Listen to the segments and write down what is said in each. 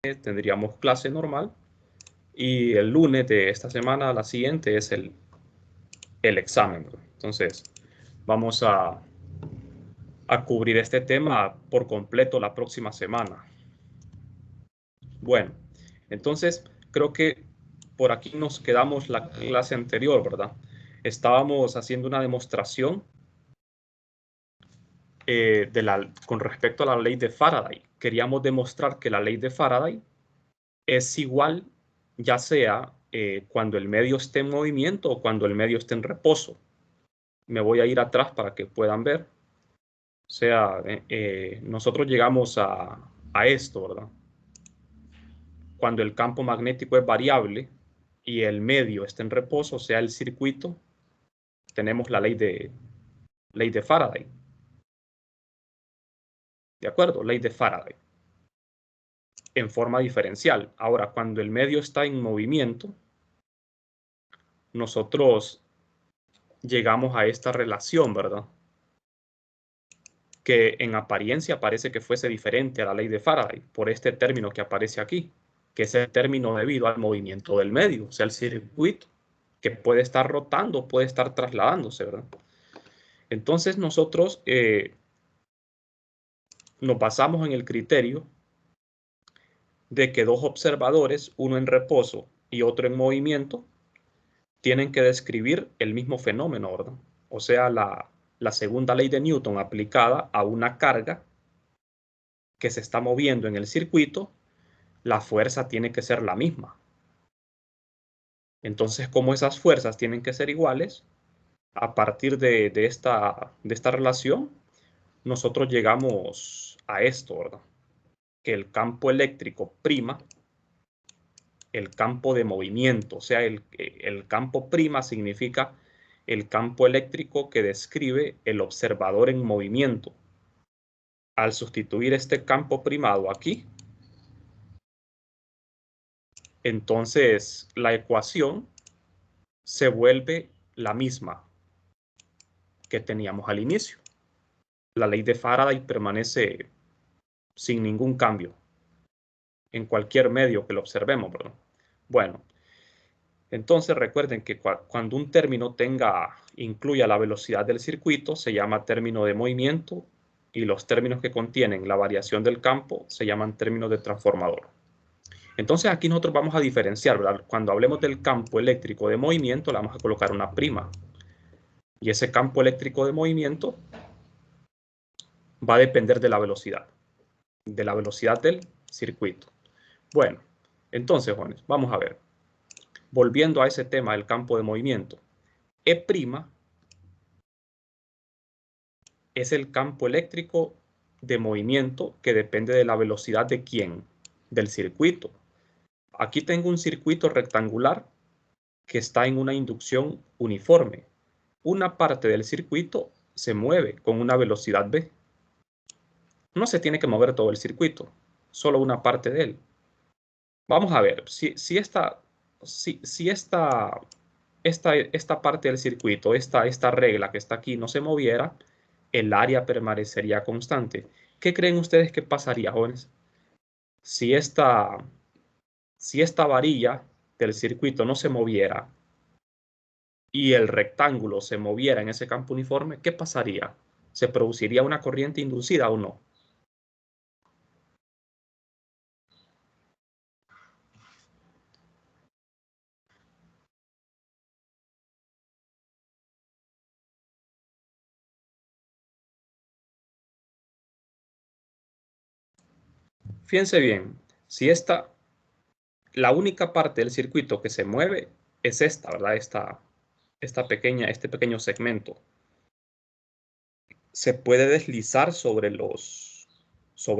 tendríamos clase normal y el lunes de esta semana, la siguiente, es el examen. Entonces, vamos a cubrir este tema por completo la próxima semana. Bueno, entonces creo que por aquí nos quedamos la clase anterior, ¿verdad? Estábamos haciendo una demostración con respecto a la ley de Faraday. Queríamos demostrar que la ley de Faraday es igual, ya sea cuando el medio esté en movimiento o cuando el medio esté en reposo. Me voy a ir atrás para que puedan ver. O sea, nosotros llegamos a esto, ¿verdad? Cuando el campo magnético es variable y el medio está en reposo, o sea, el circuito, tenemos la ley de Faraday. ¿De acuerdo? Ley de Faraday. En forma diferencial. Ahora, cuando el medio está en movimiento, nosotros llegamos a esta relación, ¿verdad? Que en apariencia parece que fuese diferente a la ley de Faraday, por este término que aparece aquí, que es el término debido al movimiento del medio, o sea, el circuito, que puede estar rotando, puede estar trasladándose, ¿verdad? Entonces nosotros nos basamos en el criterio de que dos observadores, uno en reposo y otro en movimiento, tienen que describir el mismo fenómeno, ¿verdad? O sea, la segunda ley de Newton aplicada a una carga que se está moviendo en el circuito, la fuerza tiene que ser la misma. Entonces, como esas fuerzas tienen que ser iguales, a partir de esta relación, nosotros llegamos a esto, ¿verdad? Que el campo eléctrico prima el campo de movimiento, o sea, el campo prima significa el campo eléctrico que describe el observador en movimiento. Al sustituir este campo primado aquí, entonces la ecuación se vuelve la misma que teníamos al inicio. La ley de Faraday permanece sin ningún cambio en cualquier medio que lo observemos, ¿verdad? Bueno, entonces recuerden que cuando un término incluya la velocidad del circuito, se llama término de movimiento, y los términos que contienen la variación del campo se llaman términos de transformador. Entonces aquí nosotros vamos a diferenciar, ¿verdad? Cuando hablemos del campo eléctrico de movimiento, le vamos a colocar una prima. Y ese campo eléctrico de movimiento va a depender de la velocidad del circuito. Bueno, entonces, jóvenes, vamos a ver. Volviendo a ese tema del campo de movimiento, E' es el campo eléctrico de movimiento que depende de la velocidad de ¿quién? Del circuito. Aquí tengo un circuito rectangular que está en una inducción uniforme. Una parte del circuito se mueve con una velocidad v. No se tiene que mover todo el circuito, solo una parte de él. Vamos a ver, si esta parte del circuito, esta regla que está aquí no se moviera, el área permanecería constante. ¿Qué creen ustedes que pasaría, jóvenes? Si esta varilla del circuito no se moviera y el rectángulo se moviera en ese campo uniforme, ¿qué pasaría? ¿Se produciría una corriente inducida o no? Fíjense bien, si la única parte del circuito que se mueve es esta, ¿verdad? Este pequeño segmento. Se puede deslizar sobre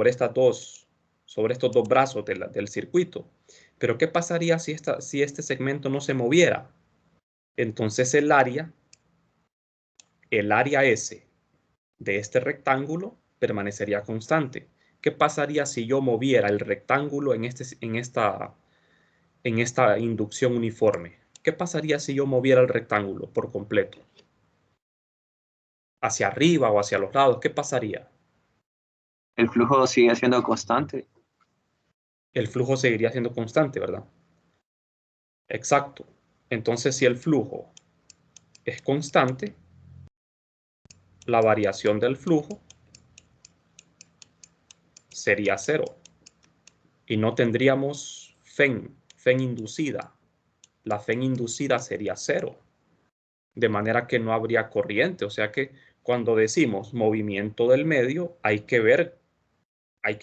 estos dos brazos del circuito. Pero ¿qué pasaría si este segmento no se moviera? Entonces el área S de este rectángulo permanecería constante. ¿Qué pasaría si yo moviera el rectángulo en esta inducción uniforme? ¿Qué pasaría si yo moviera el rectángulo por completo? ¿Hacia arriba o hacia los lados? ¿Qué pasaría? El flujo sigue siendo constante. el flujo seguiría siendo constante, ¿verdad? Exacto. Entonces, si el flujo es constante, la variación del flujo sería cero. Y no tendríamos FEN inducida. La FEN inducida sería cero. De manera que no habría corriente. O sea que cuando decimos movimiento del medio, hay que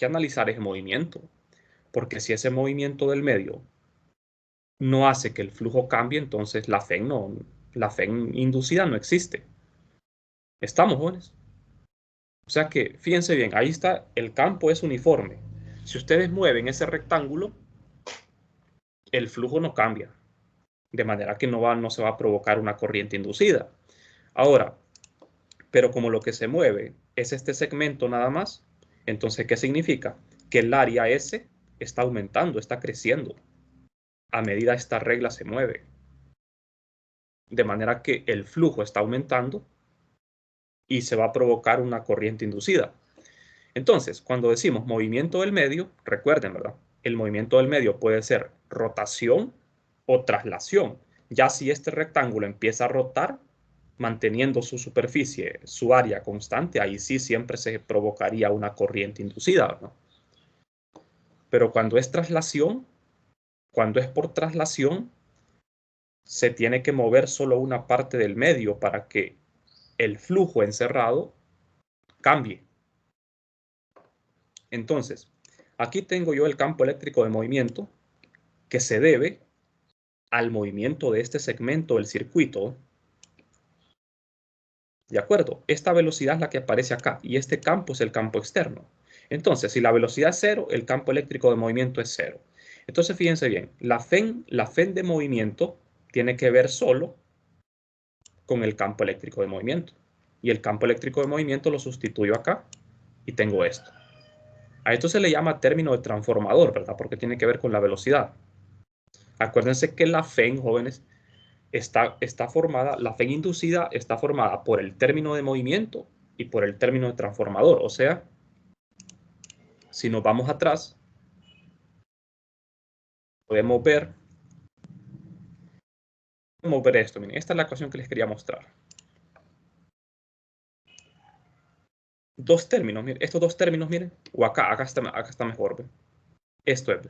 analizar ese movimiento. Porque si ese movimiento del medio no hace que el flujo cambie, entonces la FEN inducida no existe. ¿Estamos, jóvenes? O sea que, fíjense bien, ahí está, el campo es uniforme. Si ustedes mueven ese rectángulo, el flujo no cambia. De manera que no se va a provocar una corriente inducida. Ahora, pero como lo que se mueve es este segmento nada más, entonces, ¿qué significa? Que el área S está aumentando, está creciendo a medida esta regla se mueve. De manera que el flujo está aumentando y se va a provocar una corriente inducida. Entonces, cuando decimos movimiento del medio, recuerden, ¿verdad? El movimiento del medio puede ser rotación o traslación. Ya si este rectángulo empieza a rotar, manteniendo su superficie, su área constante, ahí sí siempre se provocaría una corriente inducida, ¿no? Pero cuando es traslación, cuando es por traslación, se tiene que mover solo una parte del medio para que el flujo encerrado cambie. Entonces, aquí tengo yo el campo eléctrico de movimiento que se debe al movimiento de este segmento del circuito. ¿De acuerdo? Esta velocidad es la que aparece acá y este campo es el campo externo. Entonces, si la velocidad es cero, el campo eléctrico de movimiento es cero. Entonces, fíjense bien, la FEN de movimiento tiene que ver solo con el campo eléctrico de movimiento. Y el campo eléctrico de movimiento lo sustituyo acá y tengo esto. A esto se le llama término de transformador, ¿verdad? Porque tiene que ver con la velocidad. Acuérdense que la FEN, jóvenes, está formada, la FEN inducida está formada por el término de movimiento y por el término de transformador. O sea, si nos vamos atrás, podemos ver esto. Miren, esta es la ecuación que les quería mostrar. Dos términos, miren, estos dos términos, miren, o acá está mejor. ¿Ve? Esto es.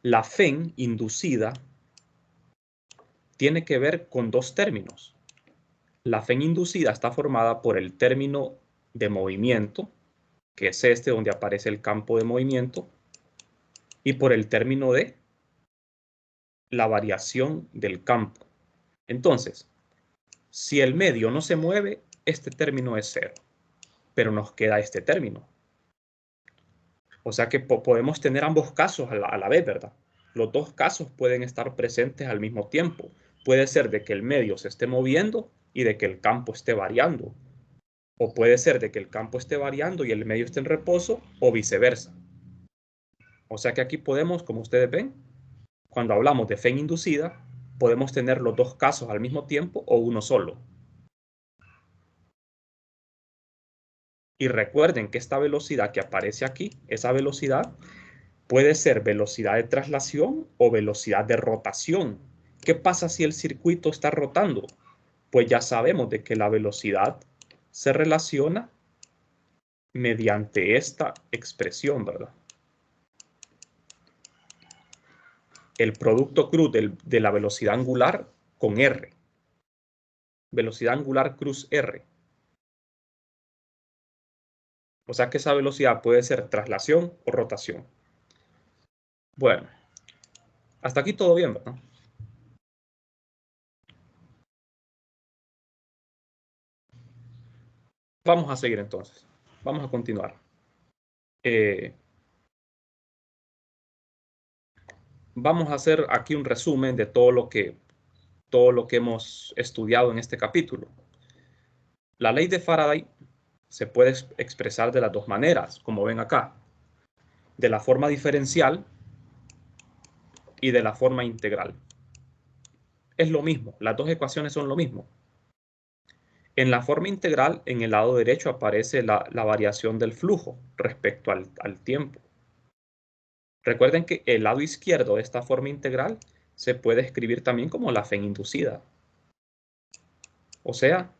La FEN inducida tiene que ver con dos términos. La FEN inducida está formada por el término de movimiento, que es este donde aparece el campo de movimiento, y por el término de la variación del campo. Entonces, si el medio no se mueve, este término es cero, pero nos queda este término. O sea que podemos tener ambos casos a la vez, ¿verdad? Los dos casos pueden estar presentes al mismo tiempo. Puede ser de que el medio se esté moviendo y de que el campo esté variando. O puede ser de que el campo esté variando y el medio esté en reposo, o viceversa. O sea que aquí podemos, como ustedes ven, cuando hablamos de FEN inducida, podemos tener los dos casos al mismo tiempo o uno solo. Y recuerden que esta velocidad que aparece aquí, esa velocidad puede ser velocidad de traslación o velocidad de rotación. ¿Qué pasa si el circuito está rotando? Pues ya sabemos de que la velocidad se relaciona mediante esta expresión, ¿verdad? El producto cruz de la velocidad angular con R. Velocidad angular cruz R. O sea que esa velocidad puede ser traslación o rotación. Bueno, hasta aquí todo bien, ¿verdad? Vamos a seguir entonces. Vamos a continuar. Vamos a hacer aquí un resumen de todo lo que hemos estudiado en este capítulo. La ley de Faraday se puede expresar de las dos maneras, como ven acá, de la forma diferencial y de la forma integral. Es lo mismo, las dos ecuaciones son lo mismo. En la forma integral, en el lado derecho aparece la variación del flujo respecto al tiempo. Recuerden que el lado izquierdo de esta forma integral se puede escribir también como la fe inducida. O sea,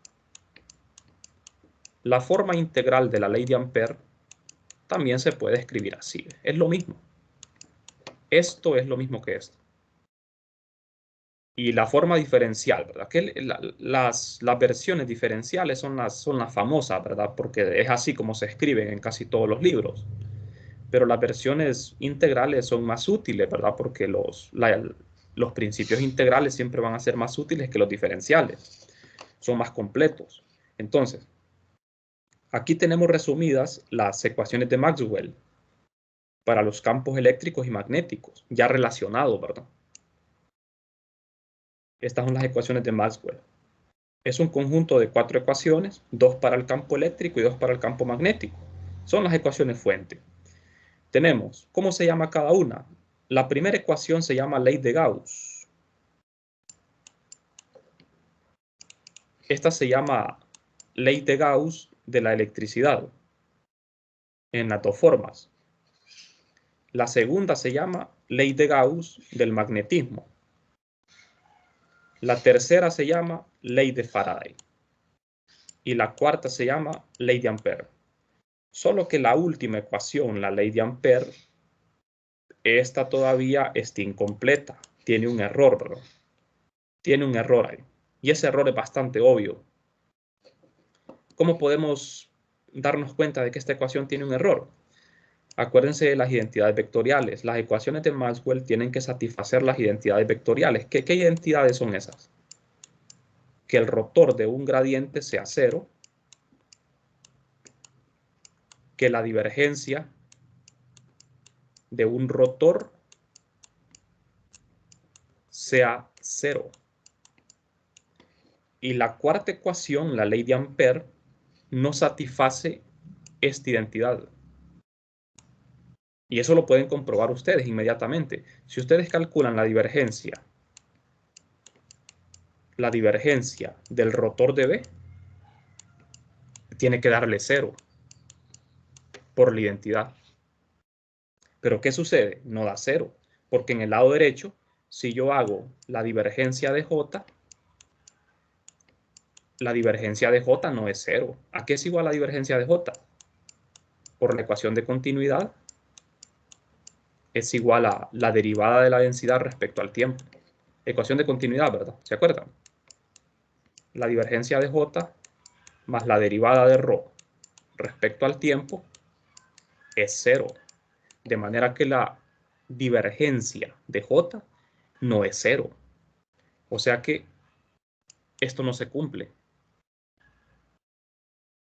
la forma integral de la ley de Ampère también se puede escribir así. Es lo mismo. Esto es lo mismo que esto. Y la forma diferencial, ¿verdad? Que las versiones diferenciales son las famosas, ¿verdad? Porque es así como se escriben en casi todos los libros. Pero las versiones integrales son más útiles, ¿verdad? Porque los principios integrales siempre van a ser más útiles que los diferenciales. Son más completos. Entonces, aquí tenemos resumidas las ecuaciones de Maxwell para los campos eléctricos y magnéticos, ya relacionados, ¿verdad? Estas son las ecuaciones de Maxwell. Es un conjunto de 4 ecuaciones, 2 para el campo eléctrico y 2 para el campo magnético. Son las ecuaciones fuente. Tenemos, ¿cómo se llama cada una? La primera ecuación se llama ley de Gauss. Esta se llama ley de Gauss de la electricidad, en las dos formas. La segunda se llama ley de Gauss del magnetismo. La tercera se llama ley de Faraday. Y la cuarta se llama ley de Ampère. Solo que la última ecuación, la ley de Ampère, esta todavía está incompleta. Tiene un error, ¿verdad? Tiene un error ahí. Y ese error es bastante obvio. ¿Cómo podemos darnos cuenta de que esta ecuación tiene un error? Acuérdense de las identidades vectoriales. Las ecuaciones de Maxwell tienen que satisfacer las identidades vectoriales. ¿Qué identidades son esas? Que el rotor de un gradiente sea cero, que la divergencia de un rotor sea cero. Y la cuarta ecuación, la ley de Ampère, no satisface esta identidad. Y eso lo pueden comprobar ustedes inmediatamente. Si ustedes calculan la divergencia del rotor de B, tiene que darle cero por la identidad. Pero ¿qué sucede? No da cero, porque en el lado derecho, si yo hago la divergencia de J no es cero. ¿A qué es igual la divergencia de J? Por la ecuación de continuidad es igual a la derivada de la densidad respecto al tiempo. Ecuación de continuidad, ¿verdad? ¿Se acuerdan? La divergencia de J más la derivada de ρ respecto al tiempo es cero. De manera que la divergencia de J no es cero. O sea que esto no se cumple.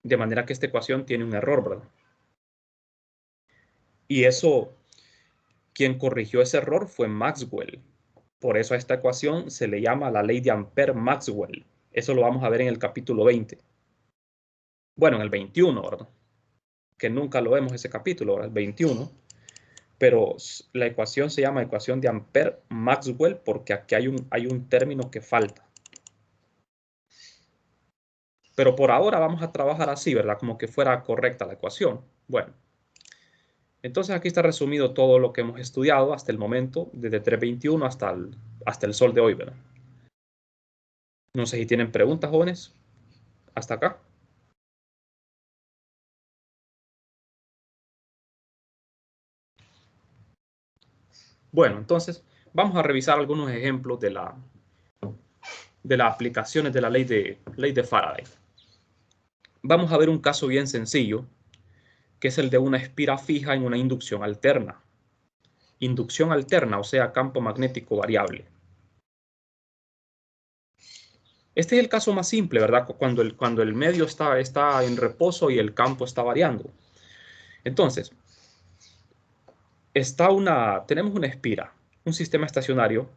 De manera que esta ecuación tiene un error, ¿verdad? Y eso, quien corrigió ese error fue Maxwell. Por eso a esta ecuación se le llama la ley de Ampère-Maxwell. Eso lo vamos a ver en el capítulo 20. Bueno, en el 21, ¿verdad? Que nunca lo vemos ese capítulo, ¿verdad? El 21. Pero la ecuación se llama ecuación de Ampère-Maxwell porque aquí hay un término que falta. Pero por ahora vamos a trabajar así, ¿verdad? Como que fuera correcta la ecuación. Bueno, entonces aquí está resumido todo lo que hemos estudiado hasta el momento, desde 321 hasta el sol de hoy, ¿verdad? No sé si tienen preguntas, jóvenes, hasta acá. Bueno, entonces vamos a revisar algunos ejemplos de las aplicaciones de la ley de Faraday. Vamos a ver un caso bien sencillo, que es el de una espira fija en una inducción alterna. Inducción alterna, o sea, campo magnético variable. Este es el caso más simple, ¿verdad? Cuando el medio está en reposo y el campo está variando. Entonces, tenemos una espira, un sistema estacionario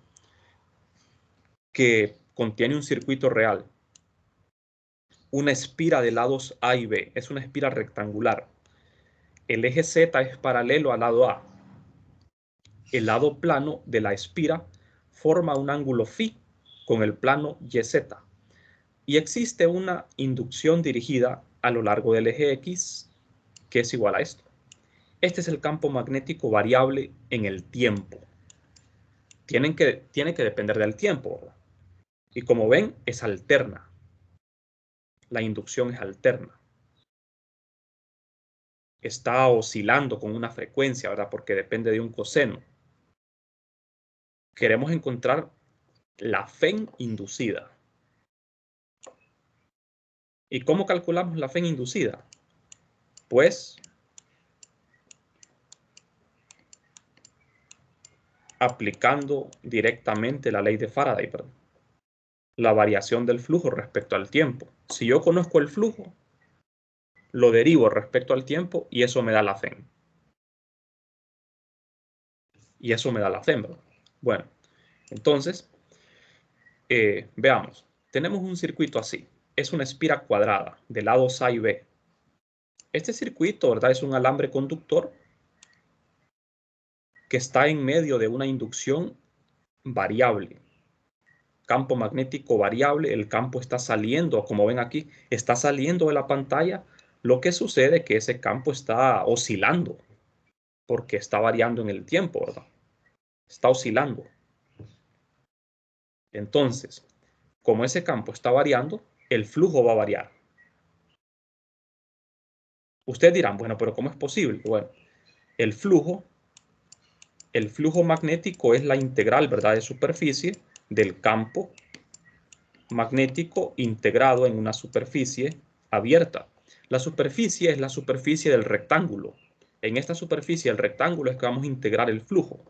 que contiene un circuito real. Una espira de lados A y B, es una espira rectangular. El eje Z es paralelo al lado A. El lado plano de la espira forma un ángulo φ con el plano YZ. Y existe una inducción dirigida a lo largo del eje X que es igual a esto. Este es el campo magnético variable en el tiempo. Tiene que depender del tiempo, ¿verdad? Y como ven, es alterna. La inducción es alterna. Está oscilando con una frecuencia, ¿verdad? Porque depende de un coseno. Queremos encontrar la FEN inducida. ¿Y cómo calculamos la FEN inducida? Pues aplicando directamente la ley de Faraday, ¿verdad? La variación del flujo respecto al tiempo. Si yo conozco el flujo, lo derivo respecto al tiempo y eso me da la FEN. Y eso me da la FEN, ¿verdad? Bueno, entonces, veamos. Tenemos un circuito así. Es una espira cuadrada de lados A y B. Este circuito, ¿verdad? Es un alambre conductor que está en medio de una inducción variable. Campo magnético variable, el campo está saliendo, como ven aquí, está saliendo de la pantalla. Lo que sucede es que ese campo está oscilando, porque está variando en el tiempo, ¿verdad? Está oscilando. Entonces, como ese campo está variando, el flujo va a variar. Ustedes dirán, bueno, pero ¿cómo es posible? Bueno, el flujo magnético es la integral, ¿verdad?, de superficie del campo magnético integrado en una superficie abierta. La superficie es la superficie del rectángulo. En esta superficie del rectángulo es que vamos a integrar el flujo.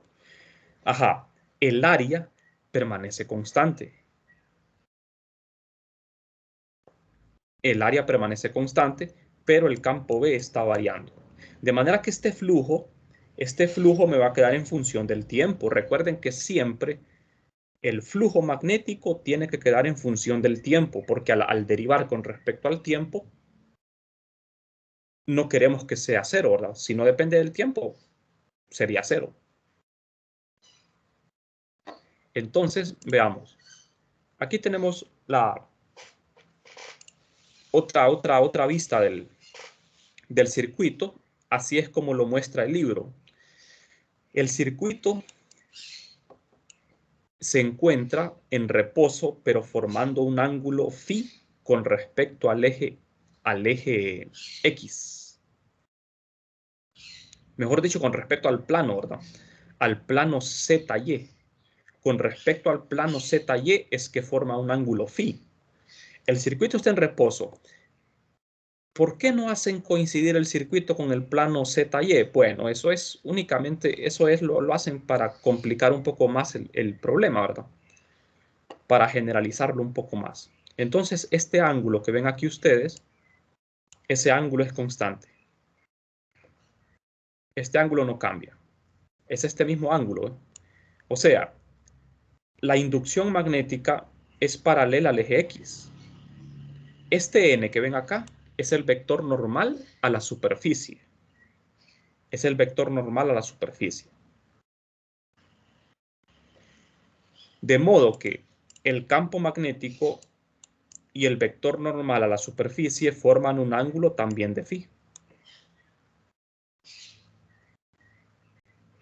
Ajá, el área permanece constante. El área permanece constante, pero el campo B está variando. De manera que este flujo me va a quedar en función del tiempo. Recuerden que siempre el flujo magnético tiene que quedar en función del tiempo, porque al derivar con respecto al tiempo, no queremos que sea cero, ¿verdad? Si no depende del tiempo, sería cero. Entonces, veamos. Aquí tenemos la otra vista del circuito. Así es como lo muestra el libro. El circuito se encuentra en reposo, pero formando un ángulo phi con respecto al eje X. Mejor dicho, con respecto al plano, ¿verdad? Al plano ZY. Con respecto al plano ZY es que forma un ángulo phi. El circuito está en reposo. ¿Por qué no hacen coincidir el circuito con el plano ZY? Bueno, eso es únicamente, lo hacen para complicar un poco más el problema, ¿verdad? Para generalizarlo un poco más. Entonces, este ángulo que ven aquí ustedes, ese ángulo es constante. Este ángulo no cambia. Es este mismo ángulo, ¿eh? O sea, la inducción magnética es paralela al eje X. Este n que ven acá es el vector normal a la superficie. Es el vector normal a la superficie. De modo que el campo magnético y el vector normal a la superficie forman un ángulo también de phi.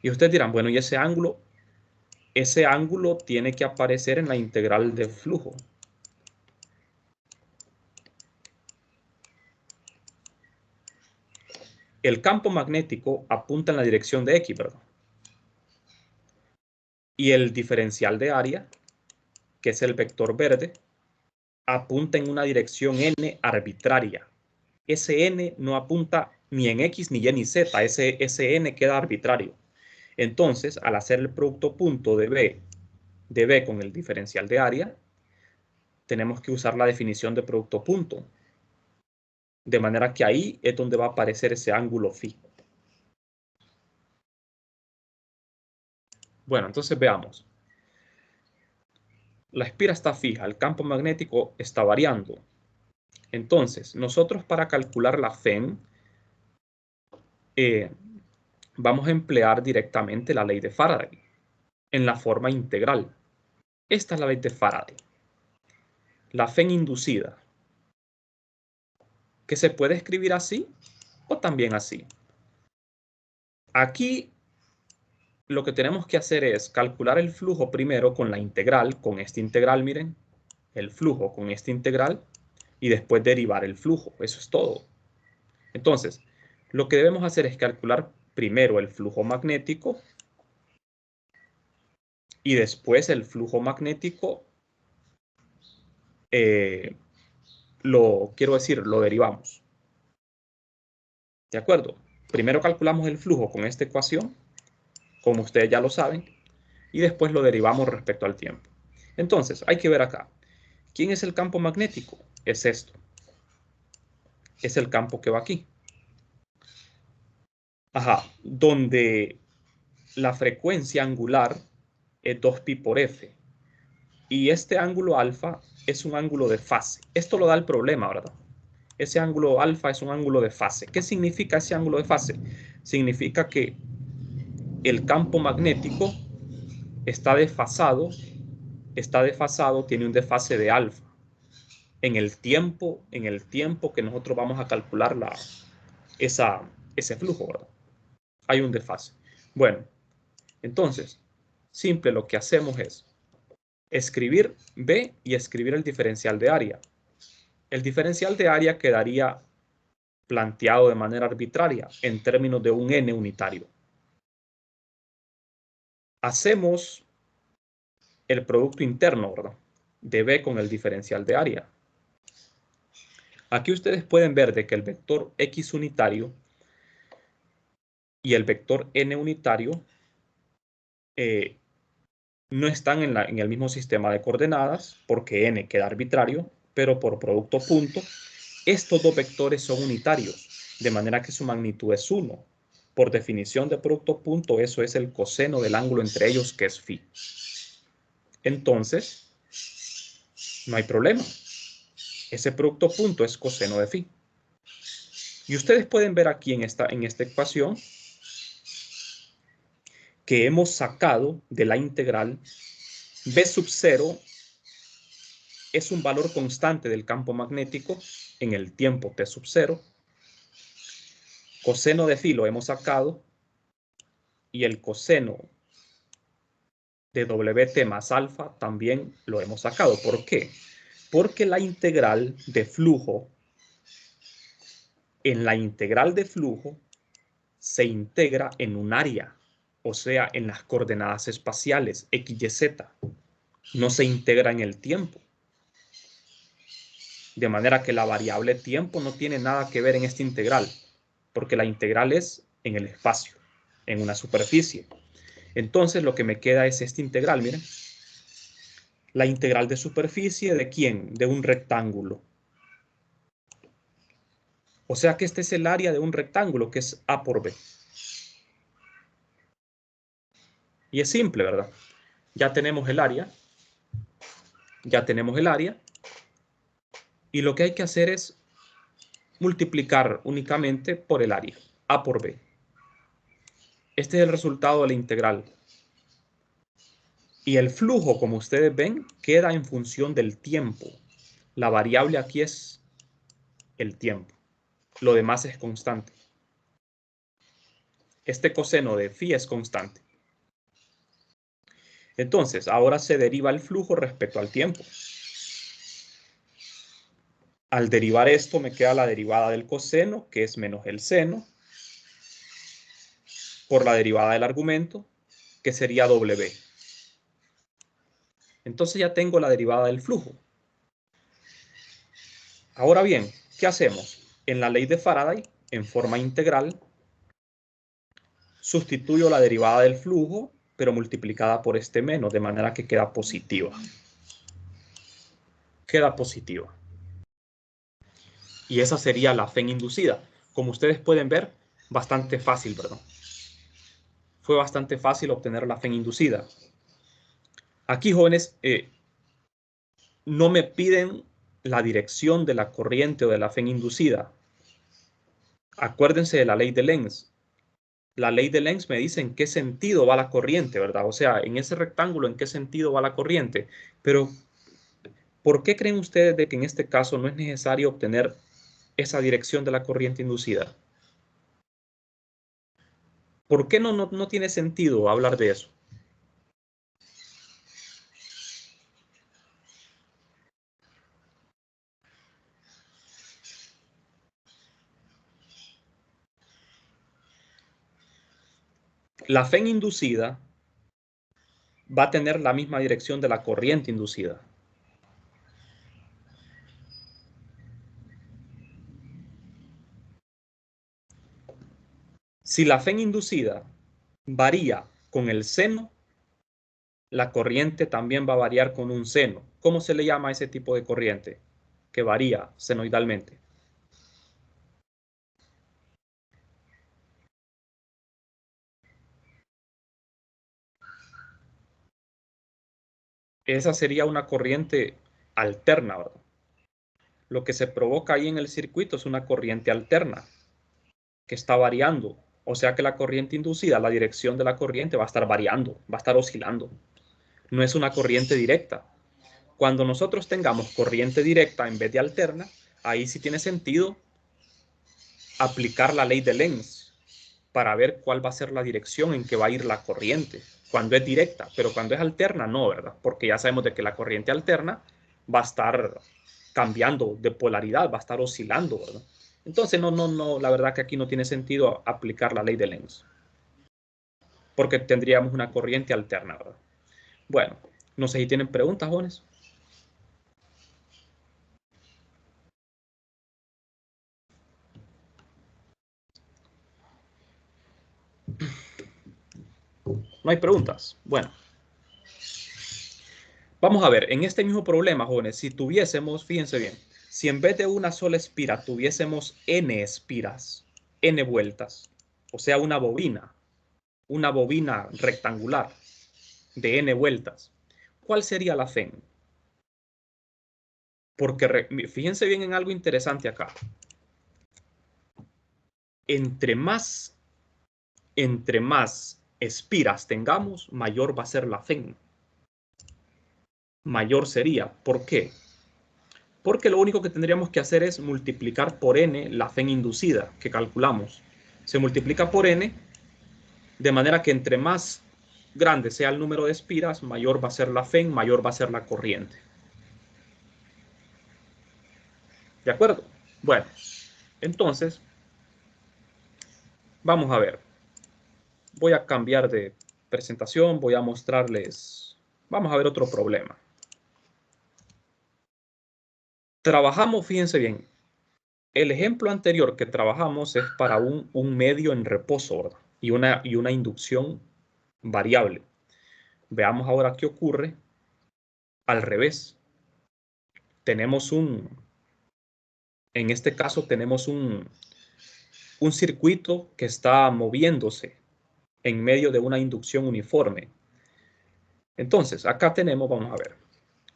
Y ustedes dirán, bueno, ¿y ese ángulo? Ese ángulo tiene que aparecer en la integral de flujo. El campo magnético apunta en la dirección de X, ¿verdad? Y el diferencial de área, que es el vector verde, apunta en una dirección n arbitraria. Ese n no apunta ni en X, ni Y, ni Z. Ese n queda arbitrario. Entonces, al hacer el producto punto de B con el diferencial de área, tenemos que usar la definición de producto punto. De manera que ahí es donde va a aparecer ese ángulo phi. Bueno, entonces veamos. La espira está fija, el campo magnético está variando. Entonces, nosotros para calcular la FEN vamos a emplear directamente la ley de Faraday en la forma integral. Esta es la ley de Faraday. La FEN inducida, que se puede escribir así o también así. Aquí lo que tenemos que hacer es calcular el flujo primero con la integral, con esta integral, miren, el flujo con esta integral, y después derivar el flujo. Eso es todo. Entonces, lo que debemos hacer es calcular primero el flujo magnético y después el flujo magnético, lo derivamos. ¿De acuerdo? Primero calculamos el flujo con esta ecuación, como ustedes ya lo saben, y después lo derivamos respecto al tiempo. Entonces, hay que ver acá. ¿Quién es el campo magnético? Es esto. Es el campo que va aquí. Ajá, donde la frecuencia angular es 2pi por f. Y este ángulo alfa es un ángulo de fase. Esto lo da el problema, ¿verdad? Ese ángulo alfa es un ángulo de fase. ¿Qué significa ese ángulo de fase? Significa que el campo magnético está desfasado, tiene un desfase de alfa en el tiempo que nosotros vamos a calcular ese flujo, ¿verdad? Hay un desfase. Bueno, entonces, simple lo que hacemos es escribir B y escribir el diferencial de área. El diferencial de área quedaría planteado de manera arbitraria en términos de un n unitario. Hacemos el producto interno, ¿verdad?, de B con el diferencial de área. Aquí ustedes pueden ver de que el vector x unitario y el vector n unitario no están en el mismo sistema de coordenadas porque n queda arbitrario, pero por producto punto, estos dos vectores son unitarios, de manera que su magnitud es 1. Por definición de producto punto, eso es el coseno del ángulo entre ellos, que es phi. Entonces, no hay problema. Ese producto punto es coseno de phi. Y ustedes pueden ver aquí en esta ecuación que hemos sacado de la integral B sub 0 es un valor constante del campo magnético en el tiempo t sub 0. Coseno de phi lo hemos sacado y el coseno de Wt más alfa también lo hemos sacado. ¿Por qué? Porque la integral de flujo, en la integral de flujo se integra en un área, o sea, en las coordenadas espaciales x, y, z. No se integra en el tiempo. De manera que la variable tiempo no tiene nada que ver en esta integral, porque la integral es en el espacio, en una superficie. Entonces lo que me queda es esta integral, miren. La integral de superficie, ¿de quién? De un rectángulo. O sea que este es el área de un rectángulo, que es A por B. Y es simple, ¿verdad? Ya tenemos el área. Ya tenemos el área. Y lo que hay que hacer es multiplicar únicamente por el área. A por B. Este es el resultado de la integral. Y el flujo, como ustedes ven, queda en función del tiempo. La variable aquí es el tiempo. Lo demás es constante. Este coseno de phi es constante. Entonces, ahora se deriva el flujo respecto al tiempo. Al derivar esto, me queda la derivada del coseno, que es menos el seno, por la derivada del argumento, que sería W. Entonces ya tengo la derivada del flujo. Ahora bien, ¿qué hacemos? En la ley de Faraday, en forma integral, sustituyo la derivada del flujo, pero multiplicada por este menos, de manera que queda positiva. Queda positiva. Y esa sería la FEN inducida. Como ustedes pueden ver, bastante fácil, ¿verdad? Fue bastante fácil obtener la FEN inducida. Aquí, jóvenes, no me piden la dirección de la corriente o de la FEN inducida. Acuérdense de la ley de Lenz. La ley de Lenz me dice en qué sentido va la corriente, ¿verdad? O sea, en ese rectángulo, en qué sentido va la corriente. Pero, ¿por qué creen ustedes de que en este caso no es necesario obtener esa dirección de la corriente inducida? ¿Por qué no tiene sentido hablar de eso? La FEN inducida va a tener la misma dirección de la corriente inducida. Si la FEN inducida varía con el seno, la corriente también va a variar con un seno. ¿Cómo se le llama a ese tipo de corriente que varía senoidalmente? Esa sería una corriente alterna, ¿verdad? Lo que se provoca ahí en el circuito es una corriente alterna que está variando. O sea que la corriente inducida, la dirección de la corriente va a estar variando, va a estar oscilando. No es una corriente directa. Cuando nosotros tengamos corriente directa en vez de alterna, ahí sí tiene sentido aplicar la ley de Lenz para ver cuál va a ser la dirección en que va a ir la corriente cuando es directa, pero cuando es alterna no, ¿verdad? Porque ya sabemos de que la corriente alterna va a estar cambiando de polaridad, va a estar oscilando, ¿verdad? Entonces no, la verdad que aquí no tiene sentido aplicar la ley de Lenz, porque tendríamos una corriente alterna, ¿verdad? Bueno, no sé si tienen preguntas, jóvenes. No hay preguntas. Bueno, vamos a ver, en este mismo problema, jóvenes, si tuviésemos, fíjense bien, si en vez de una sola espira tuviésemos n espiras, n vueltas, o sea, una bobina rectangular de n vueltas, ¿cuál sería la FEN? Porque fíjense bien en algo interesante acá. Entre más, entre más espiras tengamos, mayor va a ser la FEN. Mayor sería. ¿Por qué? Porque lo único que tendríamos que hacer es multiplicar por n la FEN inducida que calculamos. Se multiplica por n de manera que entre más grande sea el número de espiras, mayor va a ser la FEN, mayor va a ser la corriente. ¿De acuerdo? Bueno, entonces, vamos a ver. Voy a cambiar de presentación, voy a mostrarles, vamos a ver otro problema. Trabajamos, fíjense bien, el ejemplo anterior que trabajamos es para un medio en reposo, ¿verdad? Y una inducción variable. Veamos ahora qué ocurre al revés. Tenemos en este caso tenemos un circuito que está moviéndose en medio de una inducción uniforme. Entonces, acá tenemos, vamos a ver,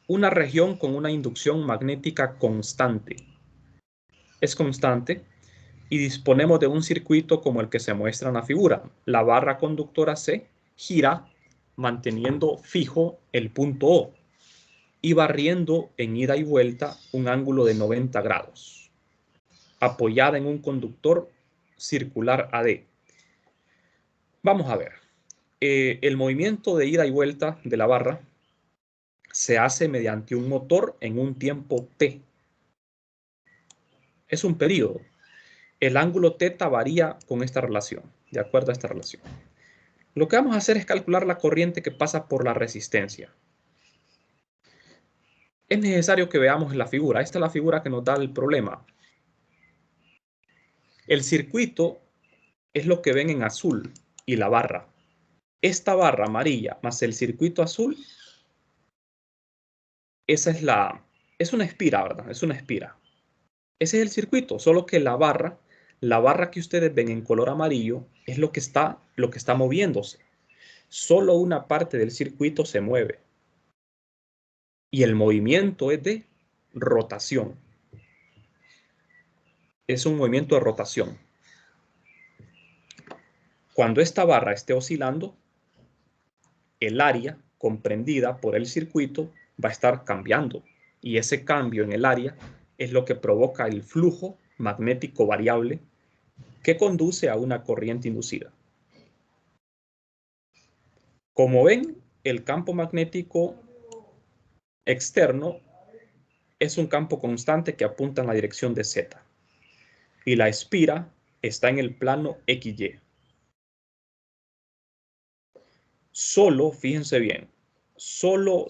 una región con una inducción magnética constante. Es constante y disponemos de un circuito como el que se muestra en la figura. La barra conductora C gira manteniendo fijo el punto O y barriendo en ida y vuelta un ángulo de 90 grados, apoyada en un conductor circular AD. Vamos a ver. El movimiento de ida y vuelta de la barra se hace mediante un motor en un tiempo t. Es un periodo. El ángulo θ varía con esta relación, de acuerdo a esta relación. Lo que vamos a hacer es calcular la corriente que pasa por la resistencia. Es necesario que veamos la figura. Esta es la figura que nos da el problema. El circuito es lo que ven en azul y la barra. Esta barra amarilla más el circuito azul, esa es una espira, ¿verdad? Es una espira. Ese es el circuito, solo que la barra que ustedes ven en color amarillo es lo que está moviéndose. Solo una parte del circuito se mueve. Y el movimiento es de rotación. Es un movimiento de rotación. Cuando esta barra esté oscilando, el área comprendida por el circuito va a estar cambiando. Y ese cambio en el área es lo que provoca el flujo magnético variable que conduce a una corriente inducida. Como ven, el campo magnético externo es un campo constante que apunta en la dirección de Z. Y la espira está en el plano XY. Solo, fíjense bien, solo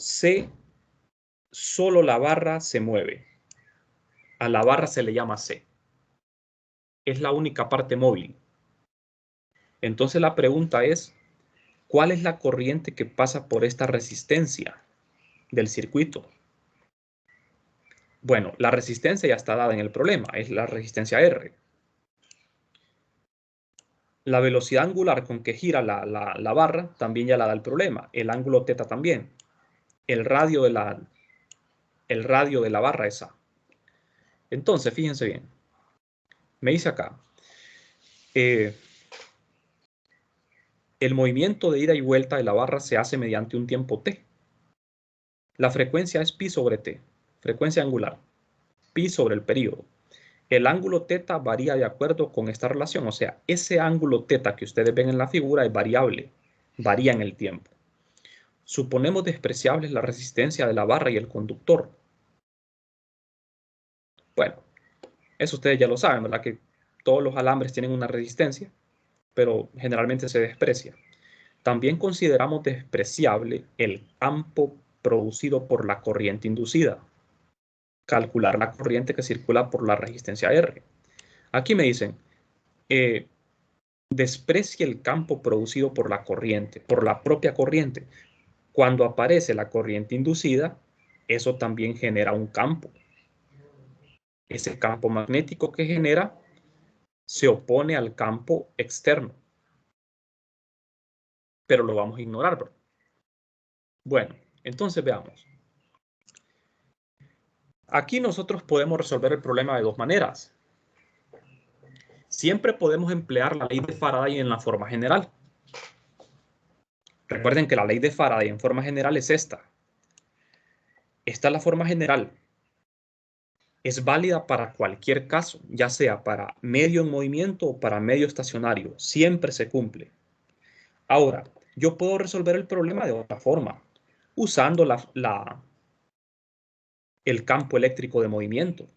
la barra se mueve. A la barra se le llama C. Es la única parte móvil. Entonces la pregunta es, ¿cuál es la corriente que pasa por esta resistencia del circuito? Bueno, la resistencia ya está dada en el problema, es la resistencia R. La velocidad angular con que gira la barra también ya la da el problema, el ángulo θ también. El radio de la barra es A. Entonces, fíjense bien, me dice acá, el movimiento de ida y vuelta de la barra se hace mediante un tiempo t. La frecuencia es pi sobre t, frecuencia angular, pi sobre el período. El ángulo θ varía de acuerdo con esta relación, o sea, ese ángulo θ que ustedes ven en la figura es variable, varía en el tiempo. Suponemos despreciables la resistencia de la barra y el conductor. Bueno, eso ustedes ya lo saben, ¿verdad? Que todos los alambres tienen una resistencia, pero generalmente se desprecia. También consideramos despreciable el campo producido por la corriente inducida. Calcular la corriente que circula por la resistencia R. Aquí me dicen, desprecia el campo producido por la corriente, por la propia corriente. Cuando aparece la corriente inducida, eso también genera un campo. Ese campo magnético que genera se opone al campo externo. Pero lo vamos a ignorar, ¿verdad? Bueno, entonces veamos. Aquí nosotros podemos resolver el problema de dos maneras. Siempre podemos emplear la ley de Faraday en la forma general. Recuerden que la ley de Faraday en forma general es esta. Esta es la forma general. Es válida para cualquier caso, ya sea para medio en movimiento o para medio estacionario. Siempre se cumple. Ahora, yo puedo resolver el problema de otra forma, usando el campo eléctrico de movimiento.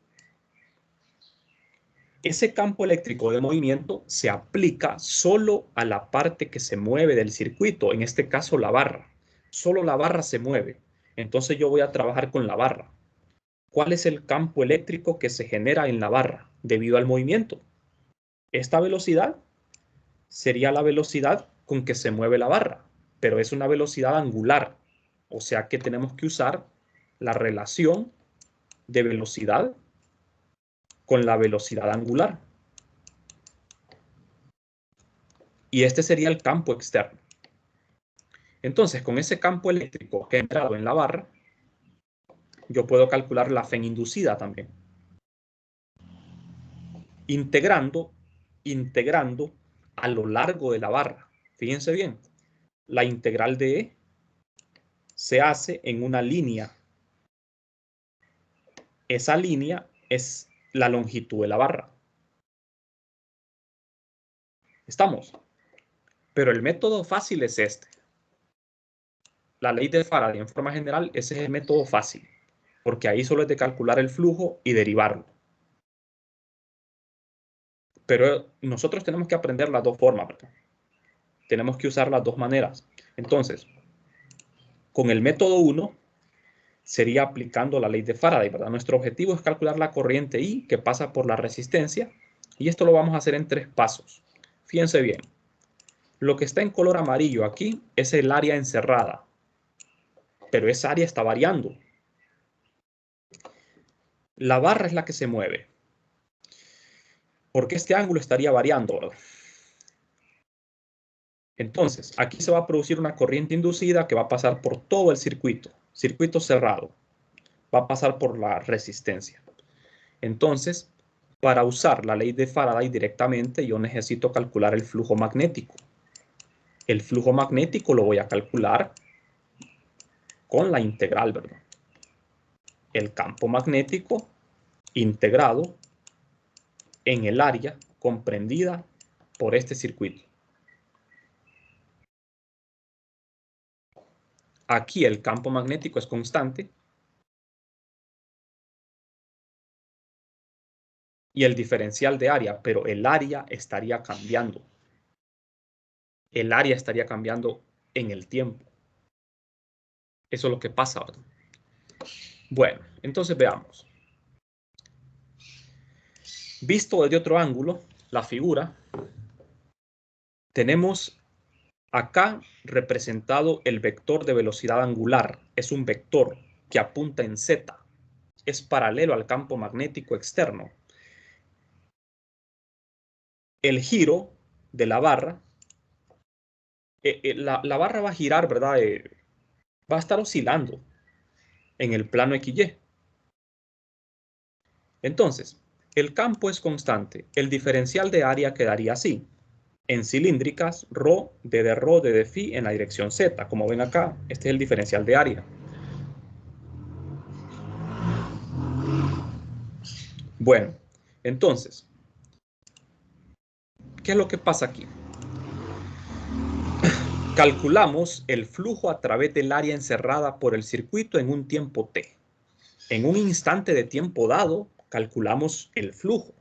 Ese campo eléctrico de movimiento se aplica solo a la parte que se mueve del circuito, en este caso la barra. Solo la barra se mueve. Entonces yo voy a trabajar con la barra. ¿Cuál es el campo eléctrico que se genera en la barra debido al movimiento? Esta velocidad sería la velocidad con que se mueve la barra, pero es una velocidad angular. O sea que tenemos que usar la relación de velocidad con la velocidad angular. Y este sería el campo externo. Entonces, con ese campo eléctrico generado en la barra, yo puedo calcular la Fe inducida también. Integrando a lo largo de la barra. Fíjense bien, la integral de E se hace en una línea. Esa línea es la longitud de la barra. ¿Estamos? Pero el método fácil es este. La ley de Faraday en forma general, ese es el método fácil, porque ahí solo es de calcular el flujo y derivarlo. Pero nosotros tenemos que aprender las dos formas, ¿verdad? Tenemos que usar las dos maneras. Entonces, con el método 1 sería aplicando la ley de Faraday, ¿verdad? Nuestro objetivo es calcular la corriente I que pasa por la resistencia y esto lo vamos a hacer en 3 pasos. Fíjense bien, lo que está en color amarillo aquí es el área encerrada, pero esa área está variando. La barra es la que se mueve, porque este ángulo estaría variando, ¿verdad? Entonces, aquí se va a producir una corriente inducida que va a pasar por todo el circuito cerrado. Va a pasar por la resistencia. Entonces, para usar la ley de Faraday directamente, yo necesito calcular el flujo magnético. El flujo magnético lo voy a calcular con la integral, ¿verdad? El campo magnético integrado en el área comprendida por este circuito. Aquí el campo magnético es constante. Y el diferencial de área, pero el área estaría cambiando. El área estaría cambiando en el tiempo. Eso es lo que pasa, ¿verdad? Bueno, entonces veamos. Visto desde otro ángulo, la figura, tenemos acá representado el vector de velocidad angular. Es un vector que apunta en Z. Es paralelo al campo magnético externo. El giro de la barra, la barra va a girar, ¿verdad? Va a estar oscilando en el plano XY. Entonces, el campo es constante. El diferencial de área quedaría así. En cilíndricas, ρ, d de ρ, d de phi en la dirección Z. Como ven acá, este es el diferencial de área. Bueno, entonces, ¿qué es lo que pasa aquí? Calculamos el flujo a través del área encerrada por el circuito en un tiempo t. En un instante de tiempo dado, calculamos el flujo.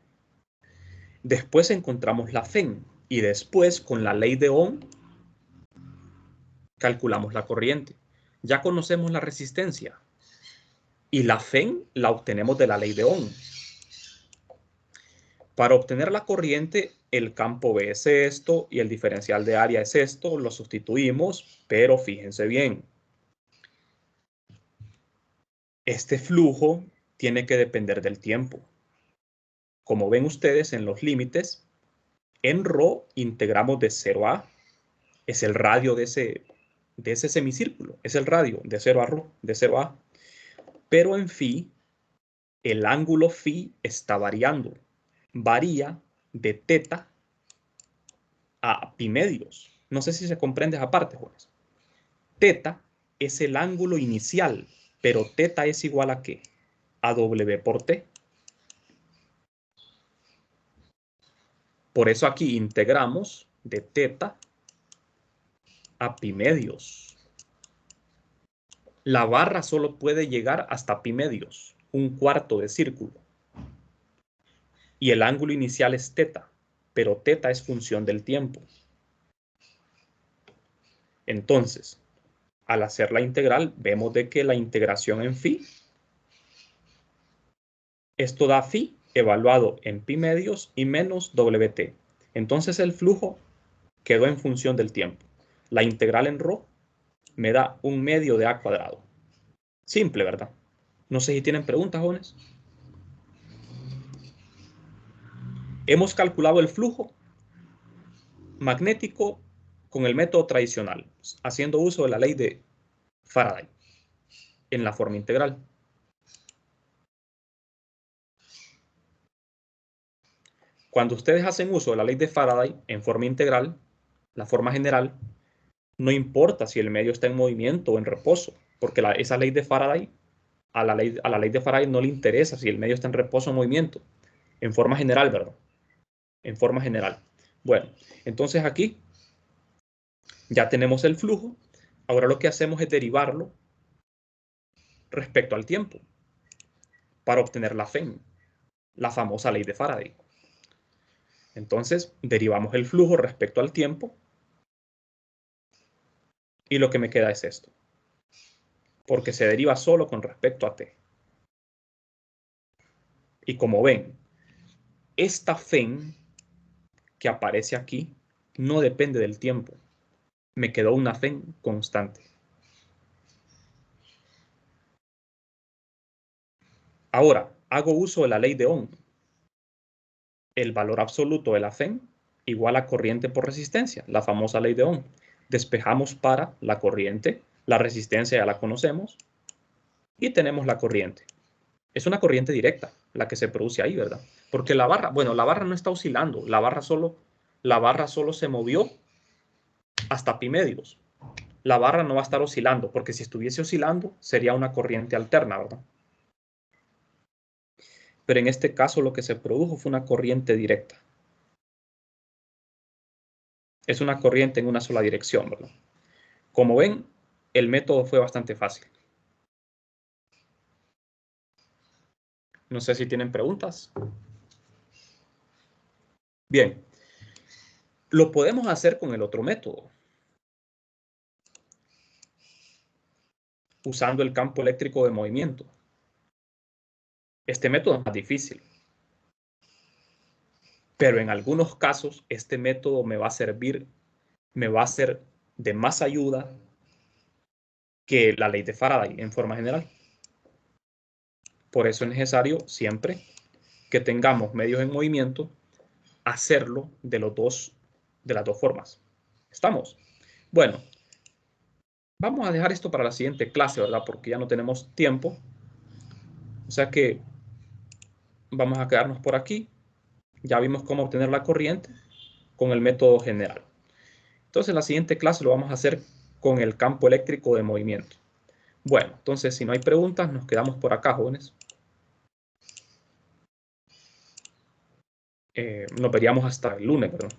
Después encontramos la FEN y después, con la ley de Ohm, calculamos la corriente. Ya conocemos la resistencia y la FEN la obtenemos de la ley de Ohm. Para obtener la corriente, el campo B es esto y el diferencial de área es esto. Lo sustituimos, pero fíjense bien. Este flujo tiene que depender del tiempo. Como ven ustedes en los límites, en ρ integramos de 0 a, es el radio de ese semicírculo, es el radio de 0 a ρ, de 0 a. Pero en phi, el ángulo phi está variando. Varía de teta a pi medios. No sé si se comprende esa parte, jóvenes. Teta es el ángulo inicial, pero teta es igual a ¿qué? A W por T. Por eso aquí integramos de teta a pi medios. La barra solo puede llegar hasta pi medios, un cuarto de círculo. Y el ángulo inicial es teta, pero teta es función del tiempo. Entonces, al hacer la integral, vemos de que la integración en phi, esto da phi evaluado en pi medios y menos wt. Entonces el flujo quedó en función del tiempo. La integral en ρ me da 1/2 de a cuadrado. Simple, ¿verdad? No sé si tienen preguntas, jóvenes. Hemos calculado el flujo magnético con el método tradicional, haciendo uso de la ley de Faraday en la forma integral. Cuando ustedes hacen uso de la ley de Faraday en forma integral, la forma general, no importa si el medio está en movimiento o en reposo, porque esa ley de Faraday, a la ley de Faraday no le interesa si el medio está en reposo o en movimiento, en forma general, ¿verdad? En forma general. Bueno, entonces aquí ya tenemos el flujo. Ahora lo que hacemos es derivarlo respecto al tiempo para obtener la FEN, la famosa ley de Faraday. Entonces, derivamos el flujo respecto al tiempo y lo que me queda es esto, porque se deriva solo con respecto a t. Y como ven, esta FEN que aparece aquí no depende del tiempo. Me quedó una FEN constante. Ahora, hago uso de la ley de Ohm. El valor absoluto de la FEN igual a corriente por resistencia, la famosa ley de Ohm. Despejamos para la corriente, la resistencia ya la conocemos, y tenemos la corriente. Es una corriente directa la que se produce ahí, ¿verdad? Porque la barra, bueno, la barra no está oscilando, la barra solo se movió hasta pi medios. La barra no va a estar oscilando, porque si estuviese oscilando sería una corriente alterna, ¿verdad? Pero en este caso lo que se produjo fue una corriente directa. Es una corriente en una sola dirección, ¿verdad? Como ven, el método fue bastante fácil. No sé si tienen preguntas. Bien, lo podemos hacer con el otro método, usando el campo eléctrico de movimiento. Este método es más difícil, pero en algunos casos este método me va a servir, me va a ser de más ayuda que la ley de Faraday en forma general. Por eso es necesario siempre que tengamos medios en movimiento, hacerlo de las dos formas. ¿Estamos? Bueno, vamos a dejar esto para la siguiente clase, ¿verdad? Porque ya no tenemos tiempo. O sea que vamos a quedarnos por aquí. Ya vimos cómo obtener la corriente con el método general. Entonces, la siguiente clase lo vamos a hacer con el campo eléctrico de movimiento. Bueno, entonces, si no hay preguntas, nos quedamos por acá, jóvenes. Nos veríamos hasta el lunes, perdón.